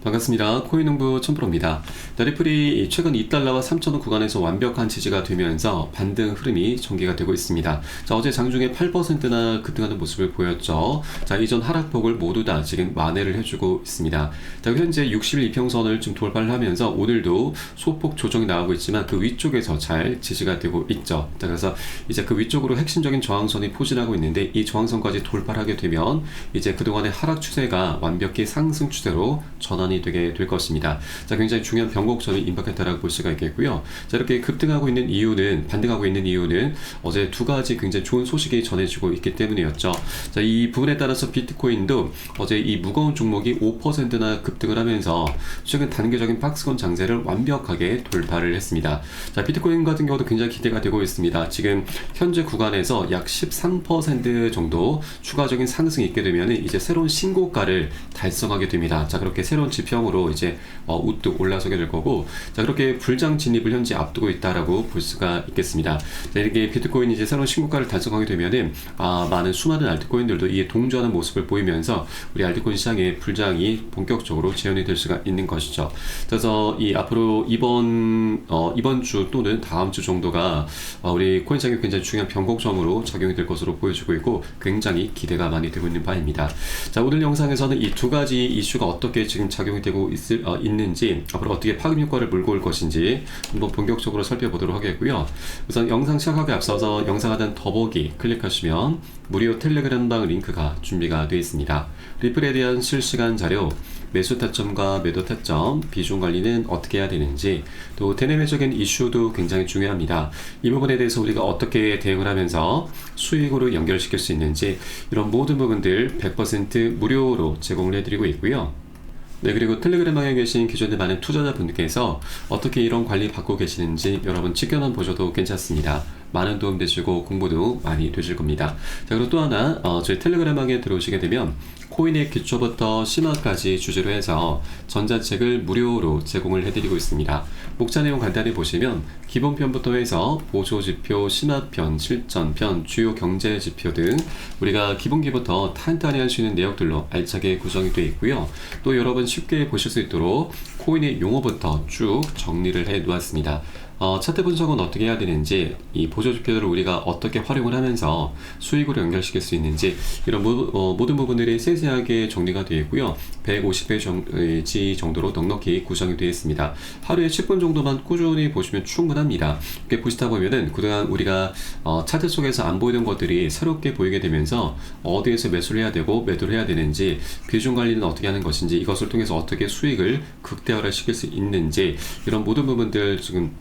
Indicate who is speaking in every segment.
Speaker 1: 반갑습니다. 코인농부 천프로입니다. 리플이 최근 2달러와 3,000원 구간에서 완벽한 지지가 되면서 반등 흐름이 전개가 되고 있습니다. 어제 장중에 8%나 급등하는 모습을 보였죠. 이전 하락폭을 모두 다 지금 만회를 해주고 있습니다. 현재 60일 이평선을 좀 돌파를 하면서 오늘도 소폭 조정이 나오고 있지만 그 위쪽에서 잘 지지가 되고 있죠. 그래서 이제 그 위쪽으로 핵심적인 저항선이 포진하고 있는데 이 저항선까지 돌파를 하게 되면 이제 그동안의 하락 추세가 완벽히 상승 추세로 전환이 되게 될 것입니다. 굉장히 중요한 변곡점이 임박했다라고 볼 수가 있겠고요. 이렇게 급등하고 있는 이유는, 반등하고 있는 이유는 어제 두 가지 굉장히 좋은 소식이 전해지고 있기 때문이었죠. 이 부분에 따라서 비트코인도 어제 이 무거운 종목이 5%나 급등을 하면서 최근 단계적인 박스권 장세를 완벽하게 돌파를 했습니다. 비트코인 같은 경우도 굉장히 기대가 되고 있습니다. 지금 현재 구간에서 약 13% 정도 추가적인 상승이 있게 되면 이제 새로운 신고가를 달성하게 됩니다. 그렇게 새로운 지평으로 이제 우뚝 올라서게 될 거고, 그렇게 불장 진입을 현재 앞두고 있다라고 볼 수가 있겠습니다. 이렇게 비트코인이 이제 새로운 신고가를 달성하게 되면은 많은 수많은 알트코인들도 이에 동조하는 모습을 보이면서 우리 알트코인 시장의 불장이 본격적으로 재현이 될 수가 있는 것이죠. 그래서 이 앞으로 이번 주 또는 다음 주 정도가 우리 코인 시장에 굉장히 중요한 변곡점으로 작용이 될 것으로 보여지고 있고 굉장히 기대가 많이 되고 있는 바입니다. 오늘 영상에서는 이 두 가지 이슈가 어떻게 지금 작용이 되고 있는지, 앞으로 어떻게 파급 효과를 몰고 올 것인지 한번 본격적으로 살펴보도록 하겠고요. 우선 영상 시작하기 앞서서 영상 하단 더보기 클릭하시면 무료 텔레그램방 링크가 준비가 되어 있습니다. 리플에 대한 실시간 자료, 매수 타점과 매도 타점, 비중 관리는 어떻게 해야 되는지, 또 대내외적인 이슈도 굉장히 중요합니다. 이 부분에 대해서 우리가 어떻게 대응을 하면서 수익으로 연결시킬 수 있는지, 이런 모든 부분들 100% 무료로 제공을 해드리고 있고요. 그리고 텔레그램방에 계신 기존의 많은 투자자분들께서 어떻게 이런 관리 받고 계시는지 여러분 직견한 보셔도 괜찮습니다. 많은 도움 되시고 공부도 많이 되실 겁니다. 그리고 또 하나, 저희 텔레그램방에 들어오시게 되면 코인의 기초부터 심화까지 주제로 해서 전자책을 무료로 제공을 해드리고 있습니다. 목차 내용 간단히 보시면 기본편부터 해서 보조지표, 심화편, 실전편, 주요 경제지표 등 우리가 기본기부터 탄탄히 할 수 있는 내역들로 알차게 구성이 되어 있고요. 또 여러분 쉽게 보실 수 있도록 코인의 용어부터 쭉 정리를 해 놓았습니다. 차트 분석은 어떻게 해야 되는지, 이 보조지표들을 우리가 어떻게 활용을 하면서 수익으로 연결시킬 수 있는지, 이런 모든 부분들이 세세하게 정리가 되어 있고요. 150페이지 정도로 넉넉히 구성이 되어 있습니다. 하루에 10분 정도만 꾸준히 보시면 충분합니다. 이렇게 보시다 보면은 그동안 우리가 차트 속에서 안 보이던 것들이 새롭게 보이게 되면서 어디에서 매수를 해야 되고 매도를 해야 되는지, 비중 관리는 어떻게 하는 것인지, 이것을 통해서 어떻게 수익을 극대화를 시킬 수 있는지, 이런 모든 부분들 지금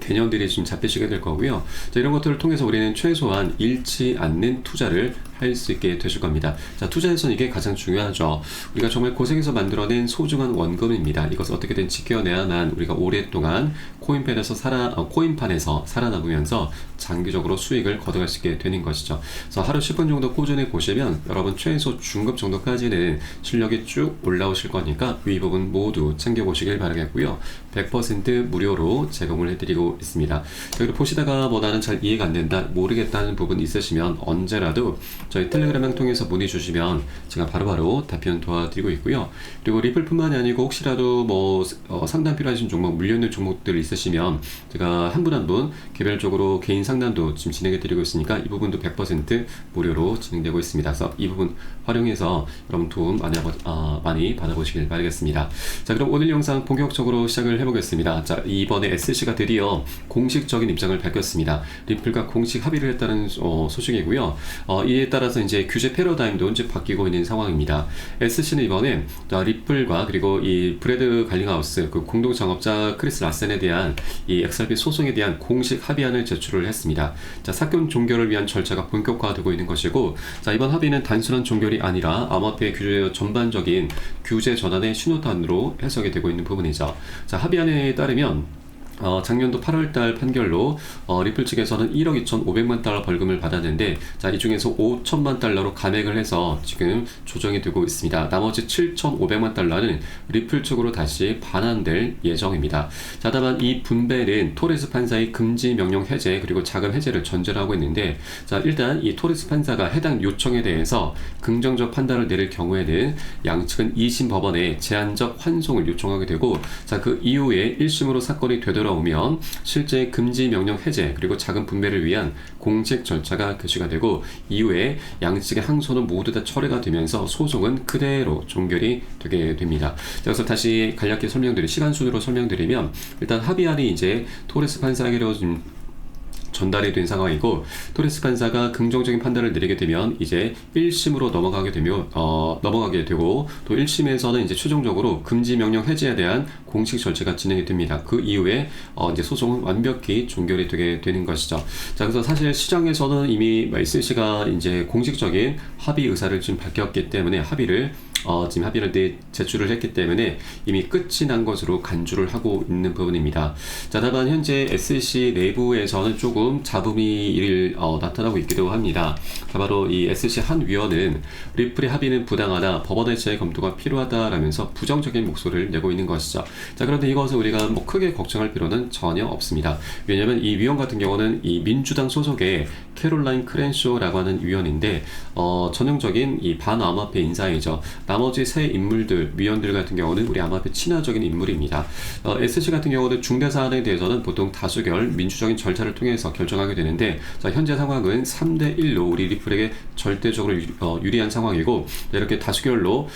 Speaker 1: 개념들이 좀 잡히시게 될 거고요. 이런 것들을 통해서 우리는 최소한 잃지 않는 투자를 할 수 있게 되실 겁니다. 투자에서는 이게 가장 중요하죠. 우리가 정말 고생해서 만들어낸 소중한 원금입니다. 이것을 어떻게든 지켜내야만 우리가 오랫동안 코인판에서 살아남으면서 장기적으로 수익을 거둬갈 수 있게 되는 것이죠. 그래서 하루 10분 정도 꾸준히 보시면 여러분 최소 중급 정도까지는 실력이 쭉 올라오실 거니까 이 부분 모두 챙겨보시길 바라겠고요. 100% 무료로 제공을 해드리고 있습니다. 그리고 보시다가 나는 잘 이해가 안 된다, 모르겠다는 부분 있으시면 언제라도 저희 텔레그램을 통해서 문의 주시면 제가 바로바로 답변 도와드리고 있고요. 그리고 리플뿐만이 아니고 혹시라도 상담 필요하신 종목, 물려있는 종목들 있으시면 제가 한 분 한 분 개별적으로 개인 상담도 지금 진행해드리고 있으니까 이 부분도 100% 무료로 진행되고 있습니다. 그래서 이 부분 활용해서 여러분 도움 많이 받아보시길 바라겠습니다. 그럼 오늘 영상 본격적으로 시작을 해보겠습니다. 이번에 SC가 드디어 공식적인 입장을 밝혔습니다. 리플과 공식 합의를 했다는 소식이고요. 이에 따라서 이제 규제 패러다임도 이제 바뀌고 있는 상황입니다. SC는 이번에 리플과 그리고 이 브래드 갈링하우스 그 공동 창업자 크리스 라센에 대한 이 XRP 소송에 대한 공식 합의안을 제출을 했습니다. 사건 종결을 위한 절차가 본격화되고 있는 것이고, 이번 합의는 단순한 종결이 아니라 암호화폐 규제 전반적인 규제 전환의 신호탄으로 해석이 되고 있는 부분이죠. 합의안에 따르면 작년도 8월달 판결로 리플 측에서는 1억 2,500만 달러 벌금을 받았는데, 자, 이 중에서 5천만 달러로 감액을 해서 지금 조정이 되고 있습니다. 나머지 7,500만 달러는 리플 측으로 다시 반환될 예정입니다. 자, 다만 이 분배는 토레스 판사의 금지 명령 해제 그리고 자금 해제를 전제로 하고 있는데, 자, 일단 이 토레스 판사가 해당 요청에 대해서 긍정적 판단을 내릴 경우에는 양측은 2심 법원에 제한적 환송을 요청하게 되고, 자, 그 이후에 1심으로 사건이 되돌아오면 실제 금지 명령 해제 그리고 자금 분배를 위한 공식 절차가 개시가 되고, 이후에 양측의 항소는 모두 다 철회가 되면서 소송은 그대로 종결이 되게 됩니다. 그래서 다시 간략히 시간 순으로 설명드리면, 일단 합의안이 이제 토레스 판사에게로 전달이 된 상황이고, 토레스 판사가 긍정적인 판단을 내리게 되면 이제 1심으로 넘어가게 되고, 또 1심에서는 이제 최종적으로 금지 명령 해제에 대한 공식 절차가 진행이 됩니다. 그 이후에 이제 소송은 완벽히 종결이 되게 되는 것이죠. 자, 그래서 사실 시장에서는 이미 SC가 이제 공식적인 합의 의사를 지금 밝혔기 때문에 지금 합의를 제출을 했기 때문에 이미 끝이 난 것으로 간주를 하고 있는 부분입니다. 자, 다만 현재 SC 내부에서는 조금 잡음이 나타나고 있기도 합니다. 자, 바로 이 SC 한 위원은 리플의 합의는 부당하다, 법원의 검토가 필요하다라면서 부정적인 목소리를 내고 있는 것이죠. 자, 그런데 이것을 우리가 뭐 크게 걱정할 필요는 전혀 없습니다. 왜냐하면 이 위원 같은 경우는 이 민주당 소속의 캐롤라인 크랜쇼라고 하는 위원인데, 전형적인 이 반암호화폐 인사이죠. 나머지 세 위원들 같은 경우는 우리 암호화폐 친화적인 인물입니다. SC 같은 경우는 중대 사안에 대해서는 보통 다수결 민주적인 절차를 통해서 결정하게 되는데, 자, 현재 상황은 3대1로 우리 리플에게 절대적으로 유리한 상황이고, 이렇게 다수결로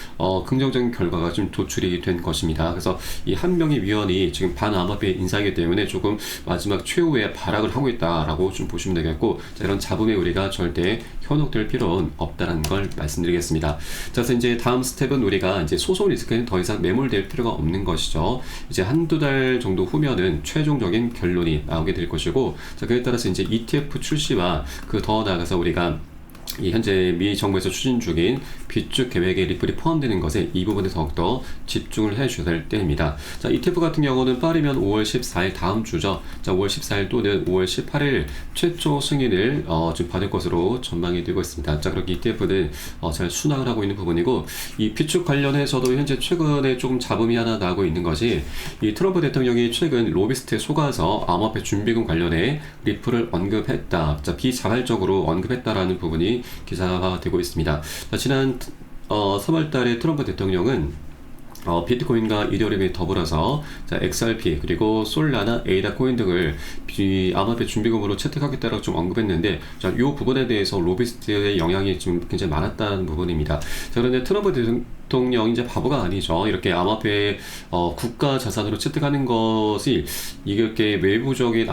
Speaker 1: 긍정적인 결과가 좀 도출이 된 것입니다. 그래서 이 한 명의 위원이 지금 반암호화폐 인사이기 때문에 조금 마지막 최후의 발악을 하고 있다라고 좀 보시면 되겠고, 자, 이런 잡음에 우리가 절대 현혹될 필요는 없다는 걸 말씀드리겠습니다. 자, 그래서 이제 다음 스텝은 우리가 이제 소송 리스크에는 더 이상 매몰될 필요가 없는 것이죠. 이제 한두 달 정도 후면은 최종적인 결론이 나오게 될 것이고, 자, 그에 따라서 이제 ETF 출시와 그 더 나아가서 우리가 이 현재 미 정부에서 추진 중인 비축 계획에 리플이 포함되는 것에 이 부분에 더욱더 집중을 해 주셔야 될 때입니다. 자, ETF 같은 경우는 빠르면 5월 14일 다음 주죠. 자, 5월 14일 또는 5월 18일 최초 승인을 좀 받을 것으로 전망이 되고 있습니다. 자, 그렇게 ETF는 잘 순항을 하고 있는 부분이고, 이 비축 관련해서도 현재 최근에 조금 잡음이 하나 나고 있는 것이, 이 트럼프 대통령이 최근 로비스트에 속아서 암호화폐 준비금 관련해 리플을 언급했다. 자, 비자발적으로 언급했다라는 부분이 기사가 되고 있습니다. 자, 지난 3월 달에 트럼프 대통령은 비트코인과 이더리움에 더불어서 자, XRP 그리고 솔라나 에이다 코인 등을 암호화폐 준비금으로 채택하겠다라고 좀 언급했는데, 자, 이 부분에 대해서 로비스트의 영향이 좀 굉장히 많았다는 부분입니다. 자, 그런데 트럼프 대통령 이제 바보가 아니죠. 이렇게 암호화폐 국가 자산으로 채택하는 것이 이렇게 외부적인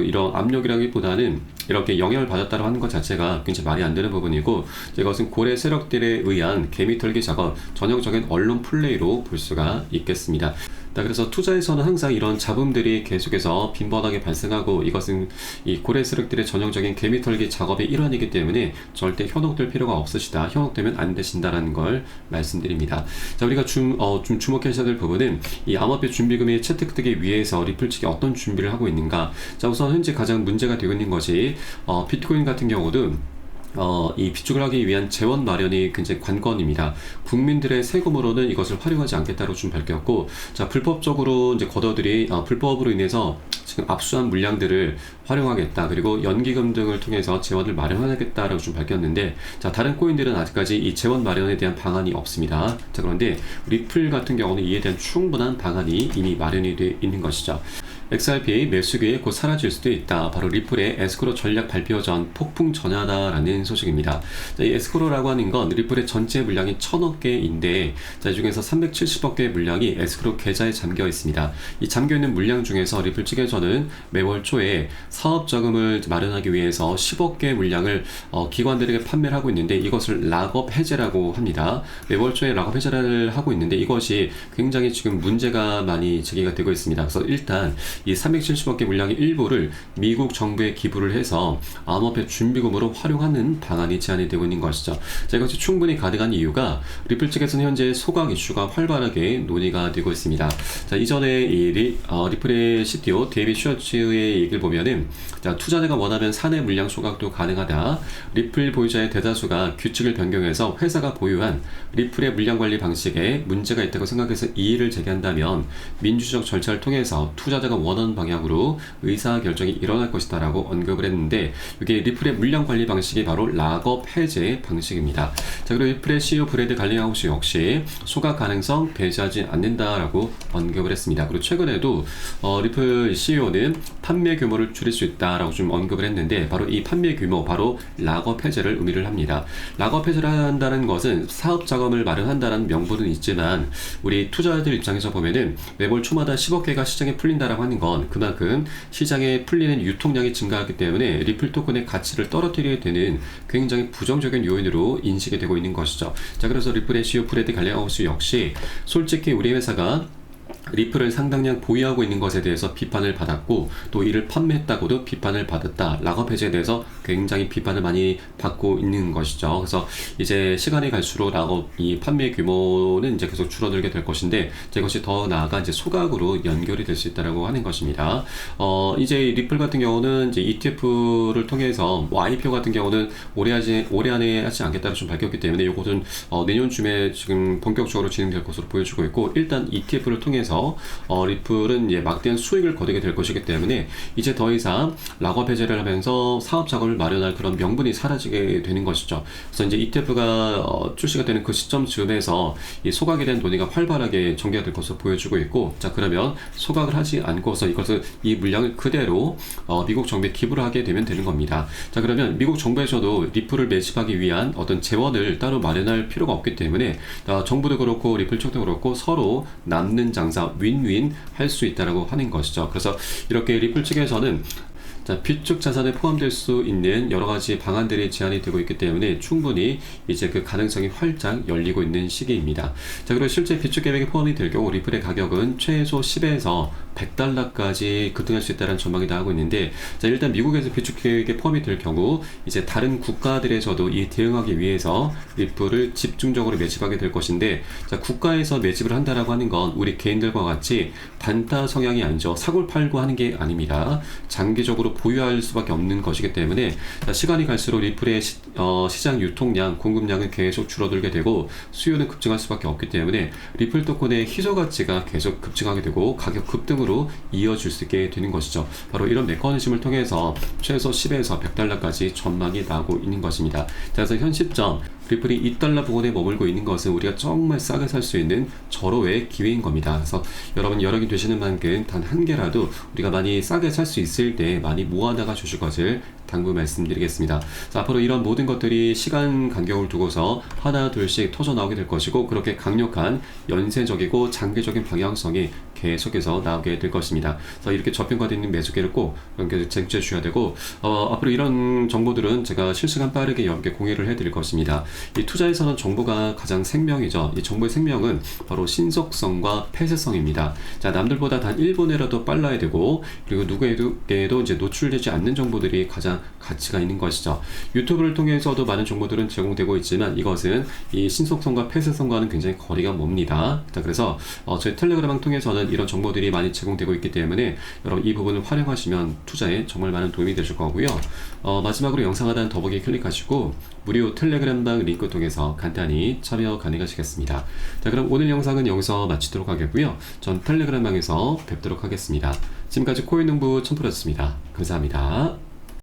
Speaker 1: 이런 압력이라기보다는 이렇게 영향을 받았다고 하는 것 자체가 굉장히 말이 안 되는 부분이고, 이것은 고래 세력들에 의한 개미털기 작업, 전형적인 언론 플레이로 볼 수가 있겠습니다. 그래서 투자에서는 항상 이런 잡음들이 계속해서 빈번하게 발생하고, 이것은 이 고래 세력들의 전형적인 개미털기 작업의 일환이기 때문에 절대 현혹될 필요가 없으시다, 현혹되면 안 되신다라는 걸 말씀드립니다. 자, 우리가 좀 주목하셔야 될 부분은 이 암호화폐 준비금이 채택되기 위해서 리플 측이 어떤 준비를 하고 있는가. 자, 우선 현재 가장 문제가 되고 있는 것이 비트코인 같은 경우도 이 비축을 하기 위한 재원 마련이 굉장히 관건입니다. 국민들의 세금으로는 이것을 활용하지 않겠다고 좀 밝혔고, 자, 불법적으로 이제 거더들이 불법으로 인해서 지금 압수한 물량들을 활용하겠다, 그리고 연기금 등을 통해서 재원을 마련하겠다라고 좀 밝혔는데, 자, 다른 코인들은 아직까지 이 재원 마련에 대한 방안이 없습니다. 자, 그런데 리플 같은 경우는 이에 대한 충분한 방안이 이미 마련이 되어 있는 것이죠. XRP 매수기에 곧 사라질 수도 있다. 바로 리플의 에스크로 전략 발표 전 폭풍 전야다라는 소식입니다. 자, 이 에스크로라고 하는 건 리플의 전체 물량이 1000억 개인데, 자, 이 중에서 370억 개의 물량이 에스크로 계좌에 잠겨 있습니다. 이 잠겨 있는 물량 중에서 리플 측에서는 매월 초에 사업 자금을 마련하기 위해서 10억 개의 물량을 기관들에게 판매를 하고 있는데, 이것을 락업 해제라고 합니다. 매월 초에 락업 해제를 하고 있는데, 이것이 굉장히 지금 문제가 많이 제기가 되고 있습니다. 그래서 일단 이 370억 개 물량의 일부를 미국 정부에 기부를 해서 암호화폐 준비금으로 활용하는 방안이 제안이 되고 있는 것이죠. 자, 이것이 충분히 가능한 이유가 리플 측에서는 현재 소각 이슈가 활발하게 논의가 되고 있습니다. 자, 이전에 리플의 CTO 데이빗 슈어츠의 얘기를 보면은, 자, 투자자가 원하면 사내 물량 소각도 가능하다. 리플 보유자의 대다수가 규칙을 변경해서 회사가 보유한 리플의 물량 관리 방식에 문제가 있다고 생각해서 이의를 제기한다면 민주적 절차를 통해서 투자자가 원하는 방향으로 의사결정이 일어날 것이다 라고 언급을 했는데, 이게 리플의 물량 관리 방식이 바로 락업 해제 방식입니다. 자, 그리고 리플의 CEO 브래드 갈링하우스 역시 소각 가능성 배제하지 않는다라고 언급을 했습니다. 그리고 최근에도 리플 CEO는 판매 규모를 줄일 수 있다라고 좀 언급을 했는데, 바로 이 판매 규모, 바로 락업 해제를 의미를 합니다. 락업 해제를 한다는 것은 사업 자금을 마련한다는 명분은 있지만, 우리 투자자들 입장에서 보면은 매월 초마다 10억 개가 시장에 풀린다라고 하는 건 그만큼 시장에 풀리는 유통량이 증가하기 때문에 리플 토큰의 가치를 떨어뜨리게 되는 굉장히 부정적인 요인으로 인식이 되고 있는 것이죠. 자, 그래서 리플의 CEO 브래드 갈링하우스 역시 솔직히 우리 회사가 리플을 상당량 보유하고 있는 것에 대해서 비판을 받았고, 또 이를 판매했다고도 비판을 받았다. 락업 해제에 대해서 굉장히 비판을 많이 받고 있는 것이죠. 그래서 이제 시간이 갈수록 락업 이 판매 규모는 이제 계속 줄어들게 될 것인데, 이것이 더 나아가 이제 소각으로 연결이 될 수 있다라고 하는 것입니다. 이제 리플 같은 경우는 이제 ETF를 통해서 IPO 같은 경우는 올해 안에 하지 않겠다고 좀 밝혔기 때문에 이것은 내년쯤에 지금 본격적으로 진행될 것으로 보여지고 있고, 일단 ETF를 통해서 리플은 이제 막대한 수익을 거두게 될 것이기 때문에 이제 더 이상 락업 해제를 하면서 사업 자금을 마련할 그런 명분이 사라지게 되는 것이죠. 그래서 이제 ETF가 출시가 되는 그 시점쯤에서 이 소각에 대한 논의가 활발하게 전개가 될 것으로 보여지고 있고, 자, 그러면 소각을 하지 않고서 이 물량을 그대로 미국 정부에 기부를 하게 되면 되는 겁니다. 자, 그러면 미국 정부에서도 리플을 매집하기 위한 어떤 재원을 따로 마련할 필요가 없기 때문에 정부도 그렇고 리플 측도 그렇고 서로 남는 장사 윈윈 할 수 있다라고 하는 것이죠. 그래서 이렇게 리플 측에서는 비축 자산에 포함될 수 있는 여러 가지 방안들이 제안이 되고 있기 때문에 충분히 이제 그 가능성이 활짝 열리고 있는 시기입니다. 자, 그리고 실제 비축 계획에 포함이 될 경우 리플의 가격은 최소 10에서 100달러까지 급등할 수 있다는 전망이 나오고 있는데, 자, 일단 미국에서 비축 계획에 포함이 될 경우 이제 다른 국가들에서도 이 대응하기 위해서 리플을 집중적으로 매집하게 될 것인데, 자, 국가에서 매집을 한다라고 하는 건 우리 개인들과 같이 단타 성향이 아니죠. 사골 팔고 하는 게 아닙니다. 장기적으로 보유할 수밖에 없는 것이기 때문에, 자, 시간이 갈수록 리플의 시장 유통량, 공급량은 계속 줄어들게 되고 수요는 급증할 수밖에 없기 때문에 리플 토큰의 희소 가치가 계속 급증하게 되고 가격 급등으로 이어질 수 있게 되는 것이죠. 바로 이런 메커니즘을 통해서 최소 10에서 100달러까지 전망이 나오고 있는 것입니다. 자, 그래서 현 시점 리플이 2달러 부근에 머물고 있는 것은 우리가 정말 싸게 살 수 있는 절호의 기회인 겁니다. 그래서 여러분 여력이 되시는 만큼 단 한 개라도 우리가 많이 싸게 살 수 있을 때 많이 모아다가 주실 것을 당부 말씀드리겠습니다. 자, 앞으로 이런 모든 것들이 시간 간격을 두고서 하나 둘씩 터져 나오게 될 것이고, 그렇게 강력한 연쇄적이고 장기적인 방향성이 계속해서 나오게 될 것입니다. 그래서 이렇게 저평가되어 있는 매수계를 꼭 쟁취해 주셔야 되고, 앞으로 이런 정보들은 제가 실시간 빠르게 여러분께 공유를 해드릴 것입니다. 이 투자에서는 정보가 가장 생명이죠. 이 정보의 생명은 바로 신속성과 폐쇄성입니다. 자, 남들보다 단 1분이라도 빨라야 되고, 그리고 누구에게도 이제 노출되지 않는 정보들이 가장 가치가 있는 것이죠. 유튜브를 통해서도 많은 정보들은 제공되고 있지만 이것은 이 신속성과 폐쇄성과는 굉장히 거리가 멉니다. 자, 그래서 저희 텔레그램을 통해서는 이런 정보들이 많이 제공되고 있기 때문에 여러분 이 부분을 활용하시면 투자에 정말 많은 도움이 되실 거고요. 마지막으로 영상 하단 더보기 클릭하시고 무료 텔레그램방 링크 통해서 간단히 참여 가능하시겠습니다. 자, 그럼 오늘 영상은 여기서 마치도록 하겠고요. 전 텔레그램방에서 뵙도록 하겠습니다. 지금까지 코인농부 첨프였습니다. 감사합니다.